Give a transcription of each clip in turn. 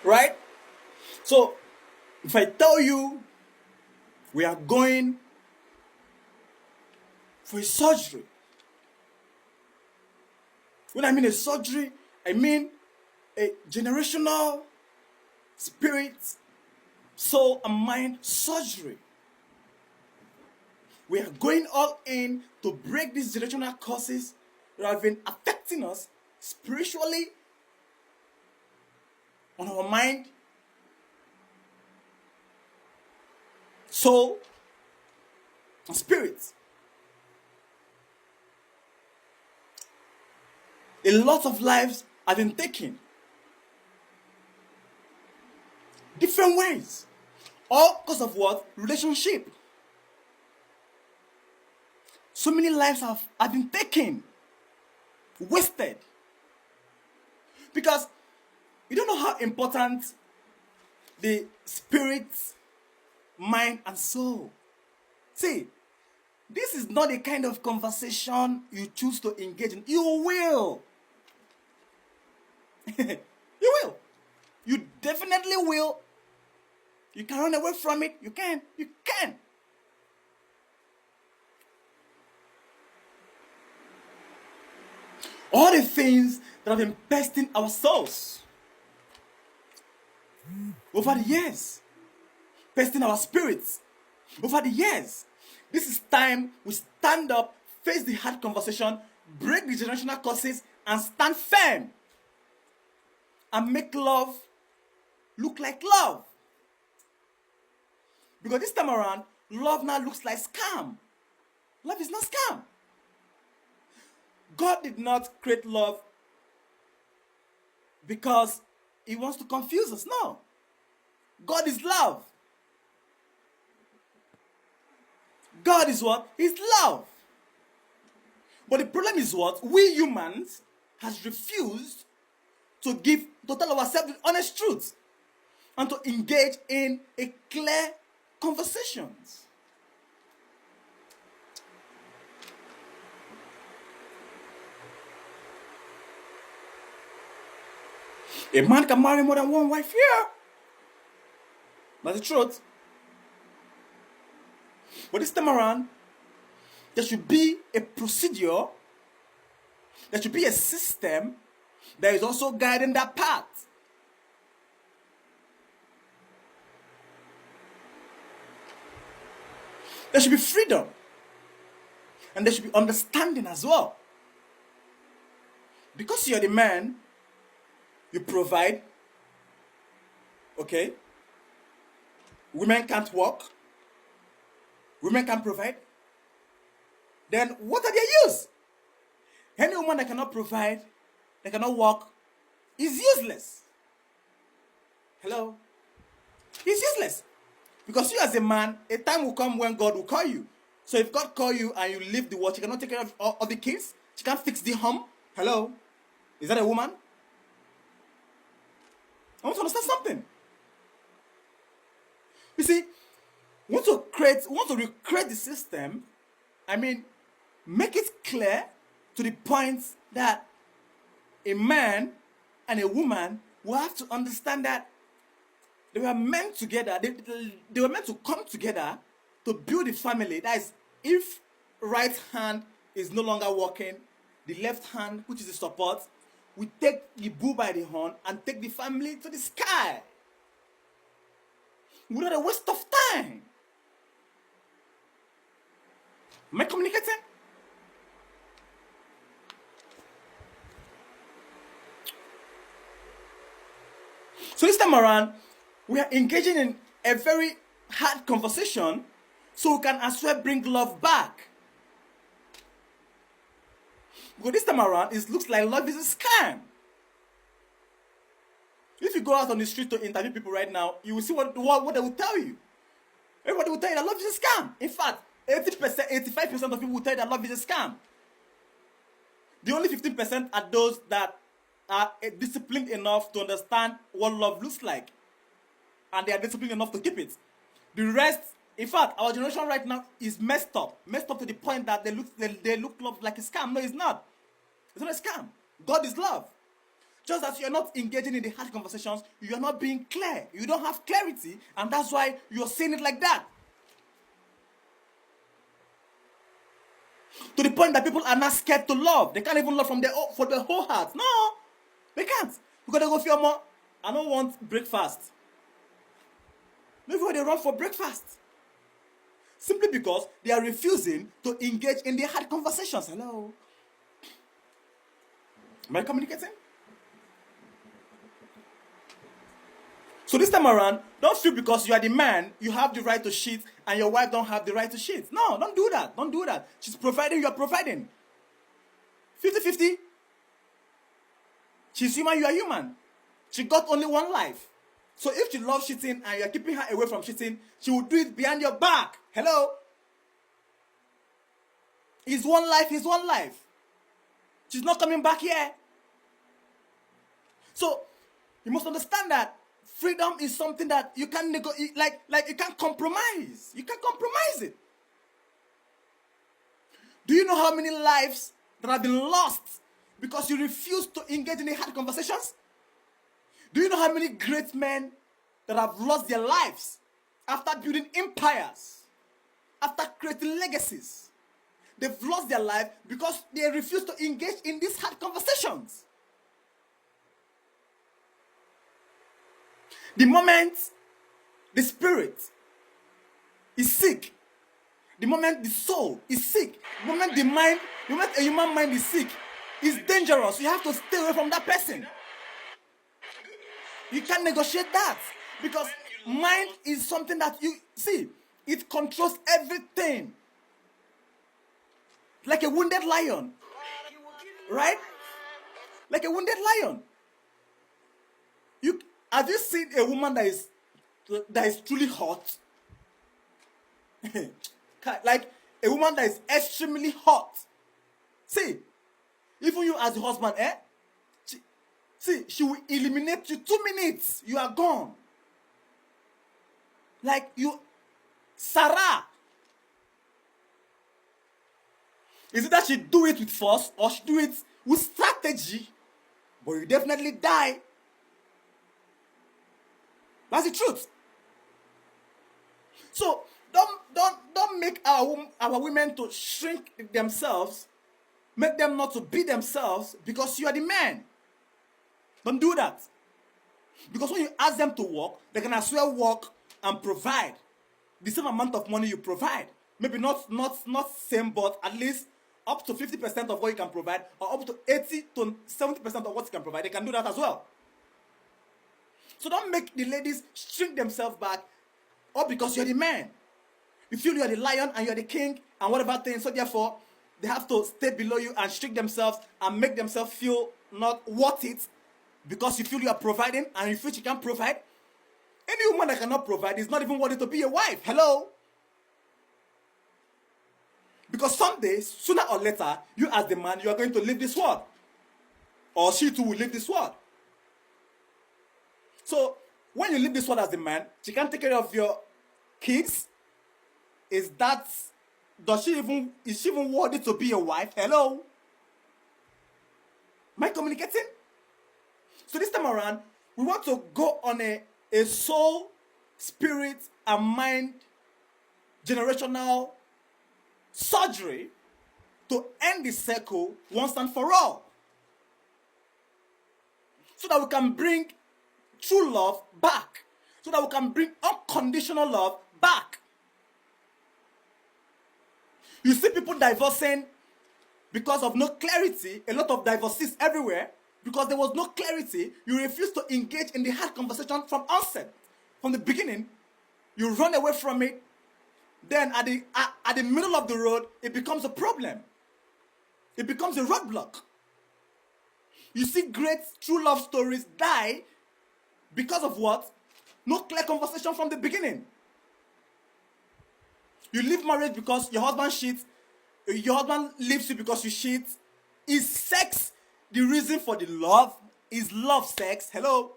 Right? So, if I tell you we are going for a surgery, when I mean a surgery, I mean a generational spirit, soul, and mind surgery. We are going all in to break these generational curses that have been affecting us spiritually, on our mind, soul, and spirit. A lot of lives have been taken different ways. All because of what? Relationship. So many lives have been taken, wasted. Because you don't know how important the spirit, mind, and soul. See, this is not the kind of conversation you choose to engage in. You will. You will. You definitely will. You can run away from it. You can. You can. All the things that have been pesting our souls over the years, pesting our spirits over the years. This is time we stand up, face the hard conversation, break the generational curses, and stand firm. And make love look like love. Because this time around, love now looks like scam. Love is not scam. God did not create love because he wants to confuse us. No. God is love. God is what? He's love. But the problem is what? We humans has refused to tell ourselves the honest truth and to engage in a clear conversations. A man can marry more than one wife here. That's the truth. But this time around, there should be a procedure, there should be a system that is also guiding that path. There should be freedom. And there should be understanding as well. Because you're the man, you provide. Okay? Women can't work. Women can't provide. Then what are their use? Any woman that cannot provide, that cannot work, is useless. Hello? It's useless. Because you as a man, a time will come when God will call you. So if God call you and you leave the world, she cannot take care of the kids. She can't fix the home. Hello? Is that a woman? I want to understand something. You see, we want to recreate the system. I mean, make it clear to the point that a man and a woman will have to understand that they were meant together. They were meant to come together to build a family. That is, if right hand is no longer working, the left hand, which is the support, we take the bull by the horn and take the family to the sky. Without a waste of time. Am I communicating? So this time around, we are engaging in a very hard conversation so we can as well bring love back. Because this time around, it looks like love is a scam. If you go out on the street to interview people right now, you will see what they will tell you. Everybody will tell you that love is a scam. In fact, 80%, 85% of people will tell you that love is a scam. The only 15% are those that are disciplined enough to understand what love looks like. And they are disciplined enough to keep it. The rest, in fact, our generation right now is messed up. Messed up to the point that they look love like a scam. No, it's not. It's not a scam. God is love. Just that you're not engaging in the hard conversations, you're not being clear. You don't have clarity, and that's why you're saying it like that. To the point that people are not scared to love. They can't even love from their whole heart. No, they can't. Because they go feel more. I don't want breakfast. Maybe they run for breakfast. Simply because they are refusing to engage in the hard conversations. Hello. Am I communicating? So this time around, don't feel because you are the man, you have the right to cheat, and your wife don't have the right to cheat. No, don't do that. Don't do that. She's providing, you are providing. 50-50. She's human, you are human. She got only one life. So if she loves cheating and you are keeping her away from cheating, she will do it behind your back. Hello? It's one life, it's one life. She's not coming back here. So, you must understand that freedom is something that you can't negotiate, like you can't compromise. You can't compromise it. Do you know how many lives that have been lost because you refuse to engage in the hard conversations? Do you know how many great men that have lost their lives after building empires, after creating legacies? They've lost their life because they refuse to engage in these hard conversations. The moment the spirit is sick, the moment the soul is sick, the moment a human mind is sick, it's dangerous. You have to stay away from that person. You can't negotiate that because mind is something that you see, it controls everything. Like a wounded lion, right? Like a wounded lion. Have you seen a woman that is truly hot? Like a woman that is extremely hot. See, even you as a husband, she will eliminate you 2 minutes. You are gone. Like you, Sarah. Is it that she do it with force or she do it with strategy? But you definitely die. That's the truth. So don't make our women to shrink themselves, make them not to be themselves because you are the man. Don't do that. Because when you ask them to work, they can as well work and provide the same amount of money you provide. Maybe not same, but at least up to 50% of what you can provide, or up to 80 to 70% of what you can provide. They can do that as well. So don't make the ladies shrink themselves back, or because you're the man. You feel you're the lion and you're the king and whatever thing, so therefore they have to stay below you and shrink themselves and make themselves feel not worth it because you feel you are providing and you feel you can't provide. Any woman that cannot provide is not even worthy to be a wife. Hello? Because someday, sooner or later, you as the man, you are going to leave this world. Or she too will leave this world. So, when you leave this world as the man, she can't take care of your kids. Is she even worthy to be a wife? Hello? Am I communicating? So this time around, we want to go on a soul, spirit, and mind generational surgery to end the circle once and for all. So that we can bring true love back. So that we can bring unconditional love back. You see people divorcing because of no clarity. A lot of divorcees everywhere. Because there was no clarity. You refuse to engage in the hard conversation from onset. From the beginning, you run away from it. Then at the middle of the road, it becomes a problem. It becomes a roadblock. You see great true love stories die because of what? No clear conversation from the beginning. You leave marriage because your husband cheats. Your husband leaves you because you cheat. Is sex the reason for the love? Is love sex? Hello?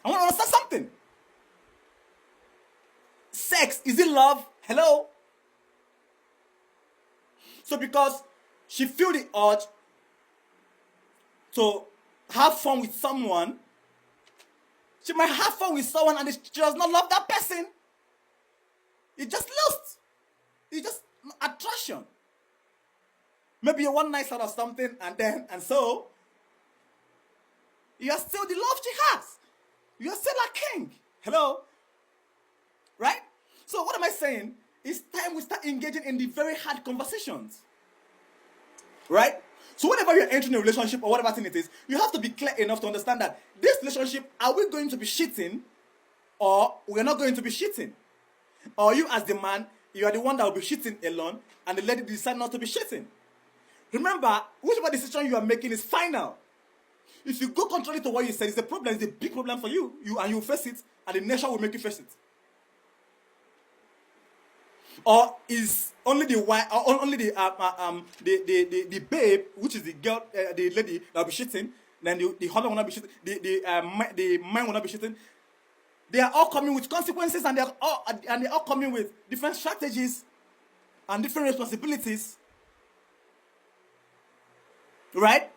I want to understand something. Sex, is it love? Hello? So because she feel the urge to have fun with someone, she might have fun with someone and she does not love that person. It's just lust. It's just attraction. Maybe you're one night stand or something, and so you are still the love she has. You are still a king. Hello? Right? So what am I saying? It's time we start engaging in the very hard conversations. Right? So whenever you're entering a relationship or whatever thing it is, you have to be clear enough to understand that this relationship, are we going to be cheating or we're not going to be cheating? Or you as the man, you are the one that will be cheating alone and the lady decide not to be cheating. Remember, whichever decision you are making is final. If you go contrary to what you said, it's a problem. It's a big problem for you. And you face it, and the nation will make you face it. Or is only the wife, or only the babe, which is the girl, the lady that will be cheating, then the husband will not be cheating, the man will not be cheating. They are all coming with consequences, and they're all coming with different strategies and different responsibilities. Right?